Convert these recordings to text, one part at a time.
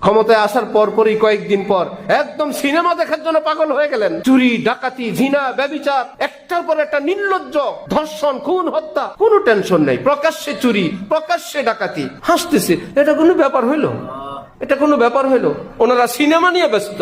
ক্ষমতায় আসার পরই কয়েকদিন পর একদম সিনেমা দেখার জন্য পাগল হয়ে গেলেন। চুরি, ডাকাতি, জিনা, ব্যভিচার, একটার পর একটা নির্লজ্জ ধর্ষণ, খুন, হত্যা, কোনো টেনশন নেই। প্রকাশ্যে চুরি, প্রকাশ্যে ডাকাতি, হাসতেছে। এটা কোনো ব্যাপার হইলো? এটা কোনো ব্যাপার হইলো? ওনারা সিনেমা নিয়ে ব্যস্ত।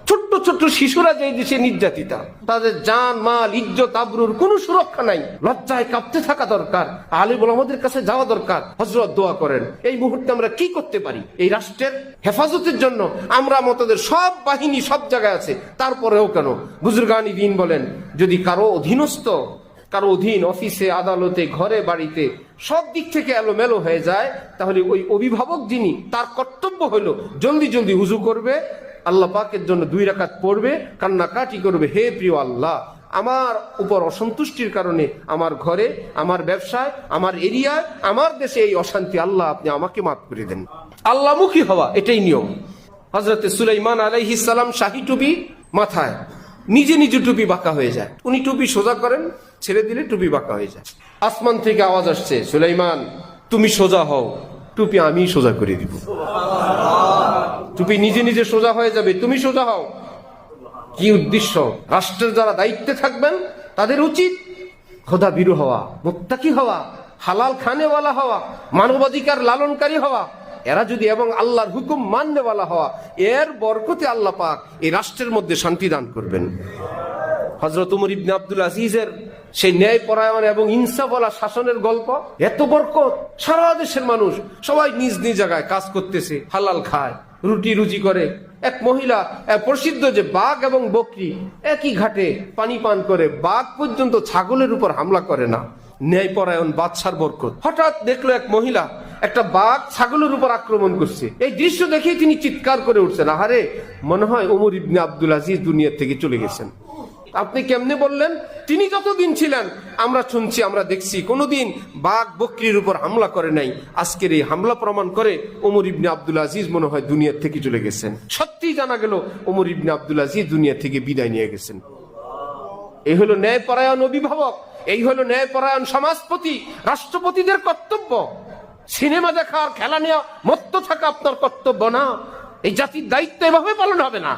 ছোট্ট ছোট্ট শিশুরা যে দেশে নির্যাতিতা, তাদের জান, মাল, ইজ্জত, আবরুর কোনো সুরক্ষা নাই। লজ্জায় কাঁপতে থাকা দরকার। আলিম ওলামাদের কাছে যাওয়া দরকার। হযরত দোয়া করেন এই মুহূর্তে আমরা কি করতে পারি এই রাষ্ট্রের হেফাজতের জন্য। আমরা মতদের সব বাহিনী সব জায়গায় আছে, তারপরেও কেন বুজুর্গানি দিন বলেন, যদি কারো অধীনস্থ, কারো অধীন অফিসে, আদালতে, ঘরে, বাড়িতে সব দিক থেকে এলোমেলো হয়ে যায়, তাহলে ওই অভিভাবক যিনি, তার কর্তব্য হলো জলদি জলদি উযু করবে, আল্লাহ পাকের জন্য 2 রাকাত পড়বে, কান্নাকাটি করবে, হে প্রিয় আল্লাহ, আমার উপর অসন্তুষ্টির কারণে আমার ঘরে, আমার ব্যবসায়, আমার এরিয়ায়, আমার দেশে এই অশান্তি, আল্লাহ আপনি আমাকে মাফ করে দেন। আল্লাহমুখী হওয়া, এটাই নিয়ম। হযরতে সুলাইমান আলাইহিস সালাম শাহী টুপি মাথায়, নিজে নিজে টুপি বাঁকা হয়ে যায়। উনি টুপি সোজা করেন, ছেড়ে দিলে টুপি বাঁকা হয়ে যায়। আসমান থেকে আওয়াজ আসছে, সুলাইমান তুমি সোজা হও, টুপি আমি সোজা করে দিব। টুপি নিজে নিজে সোজা হয়ে যাবে, তুমি সোজা হও। কি উদ্দেশ্য? রাষ্ট্রের যারা দায়িত্বে থাকবেন তাদের উচিত খোদা ভীরু হওয়া, মুত্তাকি হওয়া, হালাল খানেওয়ালা হওয়া, মানবাধিকার লালনকারী হওয়া। এরা যদি এবং আল্লাহর হুকুম মাননেওয়ালা হওয়া, এর বরকতে আল্লাহ পাক এই রাষ্ট্রের মধ্যে শান্তি দান করবেন। হযরত উমর ইবনে আব্দুল আজিজের সেই ন্যায়পরায়ণ এবং ইনসাফওয়ালা শাসনের গল্প, এত বরকত। সারা দেশের মানুষ সবাই নিজ নিজ জায়গায় কাজ করতেছে, হালাল খায়, রুটি রুজি করে। এক মহিলা, প্রসিদ্ধ যে বাঘ এবং বকরি একই ঘাটে পানি পান করে, বাঘ পর্যন্ত ছাগলের উপর হামলা করে না। ন্যায়পরায়ণ বাদশার বরকত। হঠাৎ দেখলো এক মহিলা, একটা বাঘ ছাগলের উপর আক্রমণ করছে। এই দৃশ্য দেখে তিনি চিৎকার করে উঠছেন, আহারে, মনে হয় ওমর ইবনে আব্দুল আজিজ দুনিয়া থেকে চলে গেছেন। আপনি কেমনে বললেন? তিনি যতদিন ছিলেন আমরা শুনছি, আমরা দেখছি, কোনোদিন বাঘ বকরির উপর হামলা করে নাই। আজকের এই হামলা প্রমাণ করে ওমর ইবনে আব্দুল আজিজ মনে হয় দুনিয়া থেকে চলে গেছেন। সত্যি জানা গেল ওমর ইবনে আব্দুল আজিজ দুনিয়া থেকে বিদায় নিয়ে গেছেন। এই হলো ন্যায়পরায়ণ অভিভাবক, এই হলো ন্যায়পরায়ণ সমাজপতি, রাষ্ট্রপতিদের কর্তব্য। সিনেমা দেখা আর খেলা নেওয়া, মত্ত থাকা আপনার কর্তব্য না। এই জাতির দায়িত্ব এভাবে পালন হবে না।